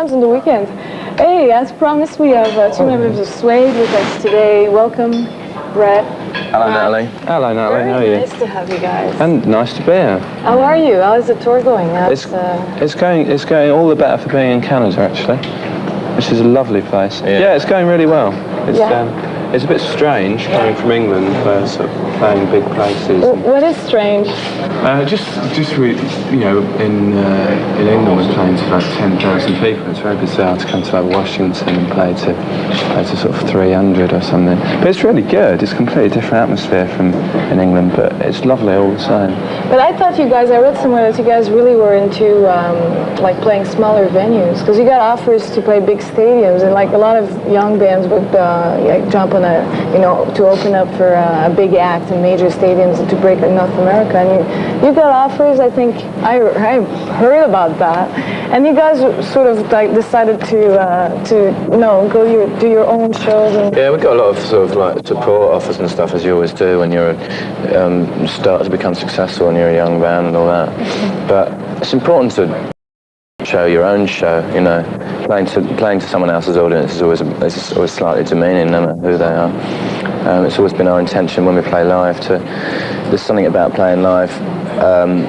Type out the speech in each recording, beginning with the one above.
On the weekend. Hey, as promised, we have two members of Suede with us today. Welcome, Brett. Hello, Natalie. Hello, Natalie. How are you? Nice to have you guys. And nice to be here. How are you? How is the tour going? It's going all the better for being in Canada, actually. This is a lovely place. Yeah, it's going really well. It's a bit strange coming from England for sort of playing big places. What is strange? In England we're playing to like 10,000 people. It's very bizarre to come to like Washington and play to sort of 300 or something. But it's really good. It's a completely different atmosphere from in England, but it's lovely all the same. But I thought you guys, I read somewhere that you guys really were into like playing smaller venues, because you got offers to play big stadiums, and like a lot of young bands would like jump on to open up for a big act in major stadiums and to break in North America. And you got offers. I think I heard about that, and you guys sort of like decided to go do your own shows. And yeah, we got a lot of sort of like support offers and stuff, as you always do when you're start to become successful and you're a young band and all that. But it's important to show your own show, you know. Playing to someone else's audience is always slightly demeaning, no matter who they are. It's always been our intention when we play live there's something about playing live,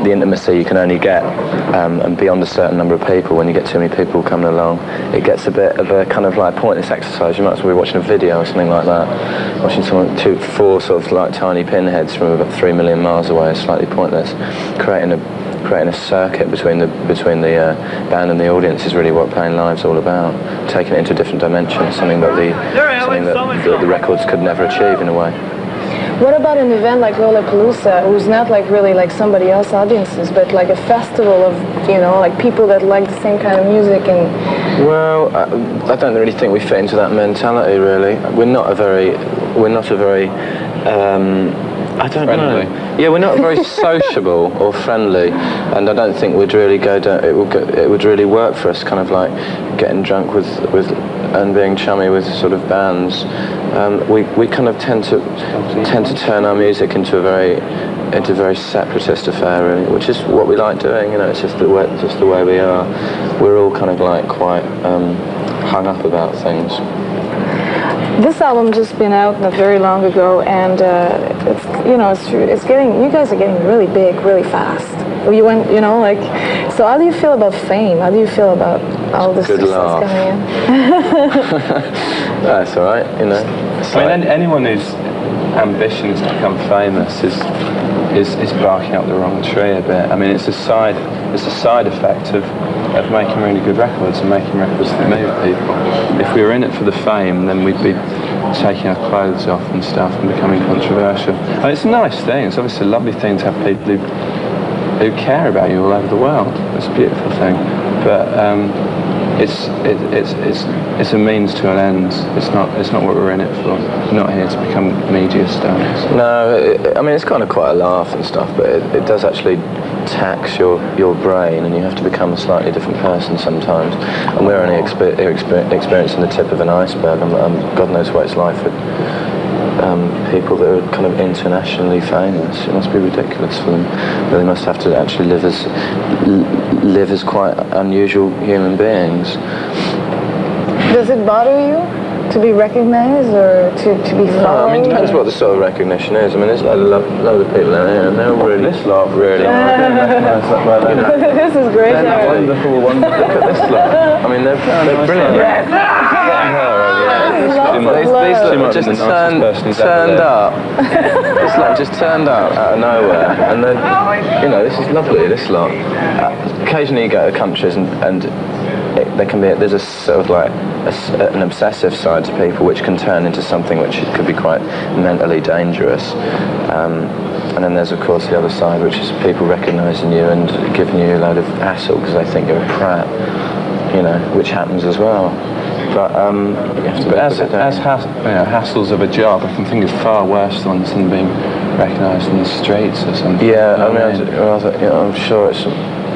the intimacy you can only get, and beyond a certain number of people. When you get too many people coming along, it gets a bit of a kind of like pointless exercise. You might as well be watching a video or something like that. Watching four sort of like tiny pinheads from about 3 million miles away is slightly pointless. Creating a circuit between the band and the audience is really what playing live's all about. Taking it into a different dimension, something that the records could never achieve in a way. what about an event like Lollapalooza, who's not like really like somebody else's audiences, but like a festival of like people that like the same kind of music? And well, I don't really think we fit into that mentality. Really, we're not a very I don't friendly. know. Yeah, we're not very sociable or friendly, and I don't think we'd really go down. It would really work for us, kind of like getting drunk with and being chummy with sort of bands. We kind of tend to turn our music into a very separatist affair, really, which is what we like doing. It's just the way we are. We're all kind of like quite hung up about things. this album just been out not very long ago, and it's getting, you guys are getting really big really fast. You went, so how do you feel about fame? How do you feel about all this Good success laugh. coming in? That's all right, Anyone whose ambition is to become famous is barking up the wrong tree a bit. I mean, it's a side effect of making really good records and making records that move people. If we were in it for the fame, then we'd be taking our clothes off and stuff and becoming controversial. And it's a nice thing. It's obviously a lovely thing to have people who care about you all over the world. It's a beautiful thing. But it's a means to an end. It's not what we're in it for. We're not here to become media stars. No, it's kind of quite a laugh and stuff, but it does actually tax your brain, and you have to become a slightly different person sometimes. And we're only experiencing the tip of an iceberg, and God knows what it's like for people that are kind of internationally famous. It must be ridiculous for them. But they must have to actually live as quite unusual human beings. Does it bother you to be recognized or to be followed? It depends what the sort of recognition is. There's a lot of people in here, and they're all really... This lot, really... This is great. They're wonderful. Look at this lot. They're brilliant. These just turned up. It's like just turned up out of nowhere, and then this is lovely. This lot. Occasionally you go to countries and there can be there's a sort of like an obsessive side to people which can turn into something which could be quite mentally dangerous. And then there's of course the other side, which is people recognising you and giving you a load of hassle because they think you're a prat. Which happens as well. But as hassles of a job, I can think of far worse ones than being recognised in the streets or something. Yeah, I'm sure it's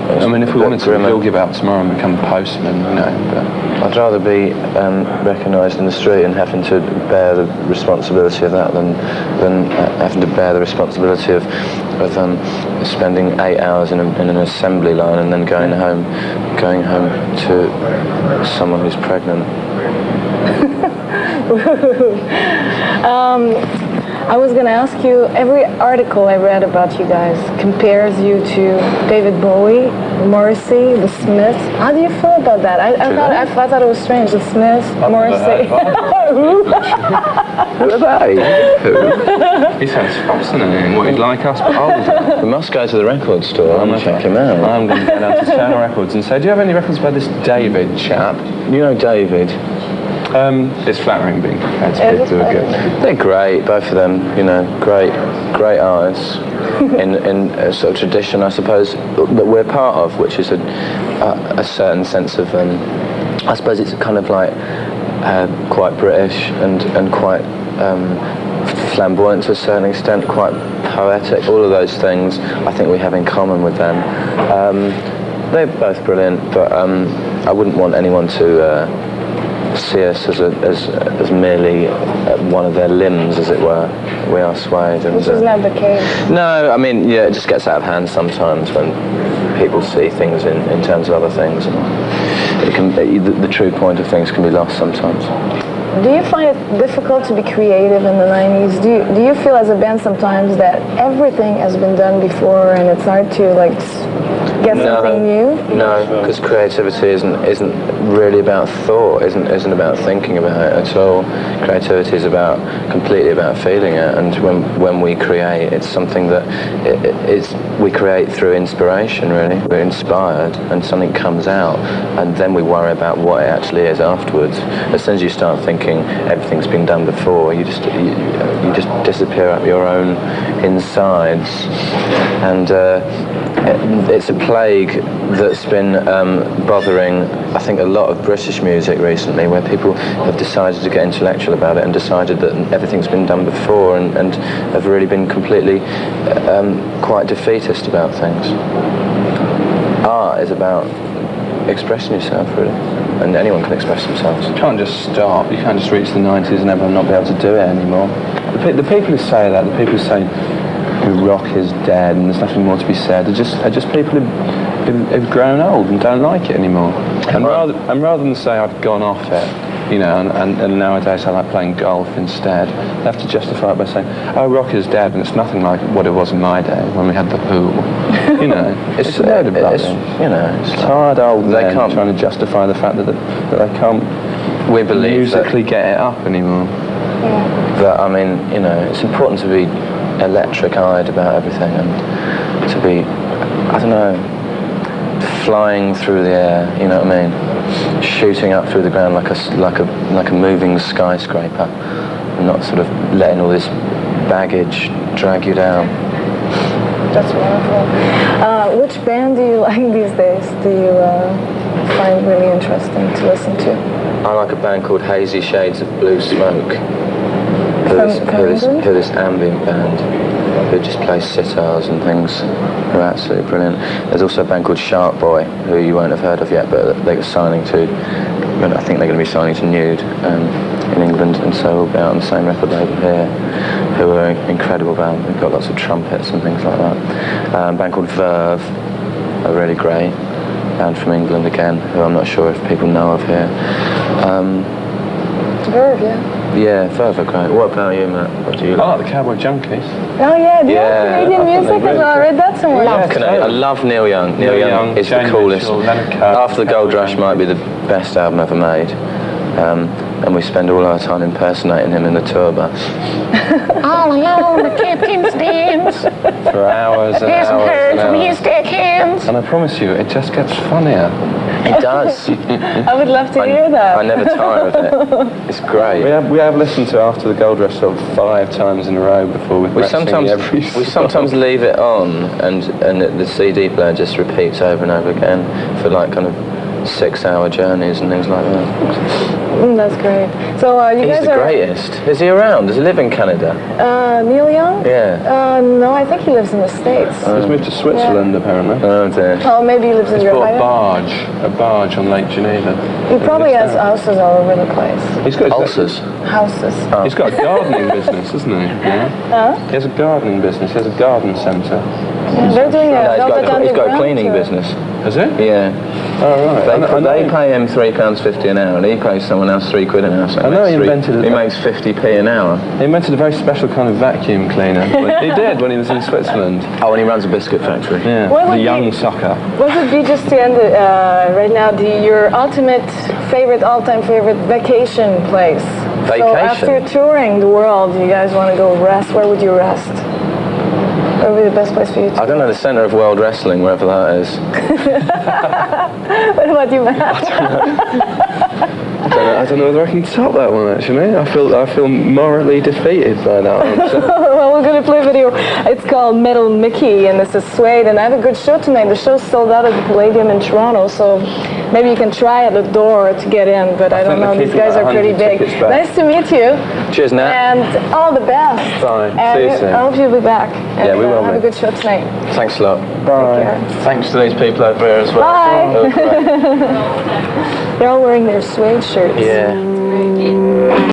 I mean, if we wanted to, we'll give up tomorrow and become postmen, you know. But I'd rather be recognised in the street and having to bear the responsibility of that than having to bear the responsibility of spending 8 hours in an assembly line and then going home to someone who's pregnant. I was going to ask you, every article I read about you guys compares you to David Bowie, Morrissey, the Smiths. How do you feel about that? I thought it was strange, the Smiths, Morrissey. Who are they? Who? he sounds fascinating. What, he'd like us but older? We must go to the record store and check him out. I'm going to go down to Tower Records and say, do you have any records by this David chap? You know David? It's flattering being compared to people who are good. They're great, both of them, you know, great eyes in a sort of tradition, I suppose, that we're part of, which is a certain sense of, I suppose it's kind of like quite British and quite flamboyant to a certain extent, quite poetic, all of those things I think we have in common with them. They're both brilliant, but I wouldn't want anyone to see us as merely one of their limbs, as it were. We are Suede. Which is not the case. No, I mean, yeah, it just gets out of hand sometimes when people see things in terms of other things. And the true point of things can be lost sometimes. Do you find it difficult to be creative in the 90s? Do you feel as a band sometimes that everything has been done before and it's hard to like get something new? No, because creativity isn't really about thought, isn't about thinking about it at all. Creativity is completely about feeling it, and when we create, it's something that we create through inspiration. Really, we're inspired, and something comes out, and then we worry about what it actually is afterwards. As soon as you start thinking everything's been done before, you just disappear up your own insides, and it's a plague that's been bothering, I think, a lot of British music recently, where people have decided to get intellectual about it and decided that everything's been done before and have really been completely quite defeatist about things. Art is about expressing yourself, really, and anyone can express themselves. You can't just stop. You can't just reach the 90s and everyone not be able to do it anymore. The people who say that, the people who say rock is dead and there's nothing more to be said, are just people who've grown old and don't like it anymore. And rather than say I've gone off it, you know, and nowadays I like playing golf instead, they have to justify it by saying, oh, rock is dead and it's nothing like what it was in my day when we had the Who. You know, it's a load of rubbish. You know, it's tired old men trying to justify the fact that they can't musically get it up anymore. Yeah. But I mean, you know, it's important to be electric-eyed about everything and to be, I don't know, flying through the air, you know what I mean? Shooting up through the ground like a moving skyscraper, and not sort of letting all this baggage drag you down. That's wonderful. Which band do you like these days? Do you find really interesting to listen to? I like a band called Hazy Shades of Blue Smoke. Who this ambient band who just plays sitars and things, who are absolutely brilliant. There's also a band called Shark Boy, who you won't have heard of yet, but they're signing to, I think they're going to be signing to Nude in England, and so we'll be out on the same record label here, who are an incredible band. They've got lots of trumpets and things like that. A band called Verve, a really great band from England again, who I'm not sure if people know of here. Verve, yeah. Yeah, Verve are great. What about you, Matt? What do you like? I like the Cowboy Junkies. Oh yeah, do you like Canadian music as well? I read that somewhere. I love Neil Young. Neil Young is the coolest. After the Gold Rush might be the best album ever made. And we spend all our time impersonating him in the tour bus. All alone, the captain stands. For hours and Hasn't hours heard and from hours. his deck hands. And I promise you, it just gets funnier. It does. I would love to hear that. I never tire of it. It's great. We have listened to After the Gold Rush sort of 5 times in a row before We sometimes leave it on, and the CD player just repeats over and over again for like kind of 6-hour journeys and things like that. That's great. So you He's guys the are... greatest. Is he around? Does he live in Canada? Neil Young? Yeah. No, I think he lives in the States. He's moved to Switzerland, apparently. Oh dear. Oh, maybe he lives in He's your bought a barge on Lake Geneva. He probably has houses all over the place. He's got Ulcers. Houses. He's got a gardening business, hasn't he? Yeah. He has a gardening business. He has a garden centre. They're doing No, a he's got a cleaning tour. business. Is it? Yeah. Oh, right. They pay him £3.50 an hour, and he pays someone else £3 an hour. So I know he invented it. He makes 50p an hour. He invented a very special kind of vacuum cleaner. He did when he was in Switzerland. Oh, and he runs a biscuit factory. Yeah. What would The be- young sucker. What would be, just to end right now, your ultimate favorite, all-time favorite vacation place? So Vacation? after touring the world, you guys want to go rest, where would you rest? Where would be the best place for you to I don't know, the centre of world wrestling, wherever that is. What about you, Matt? I don't know whether I can top that one, actually. I feel morally defeated by that answer. Well, we're going to play a video. It's called Metal Mickey, and this is Suede, and I have a good show tonight. The show's sold out at the Palladium in Toronto, so maybe you can try at the door to get in, but I don't know. These guys are pretty big. Nice to meet you. Cheers, Nat. And all the best. Fine. And See you soon. I hope you'll be back. And, Yeah, we will have be. a good show tonight. Thanks a lot. Bye. Take care. Thanks to these people over here as well. Bye. Oh, great. They're all wearing their Suede shirts. Yeah.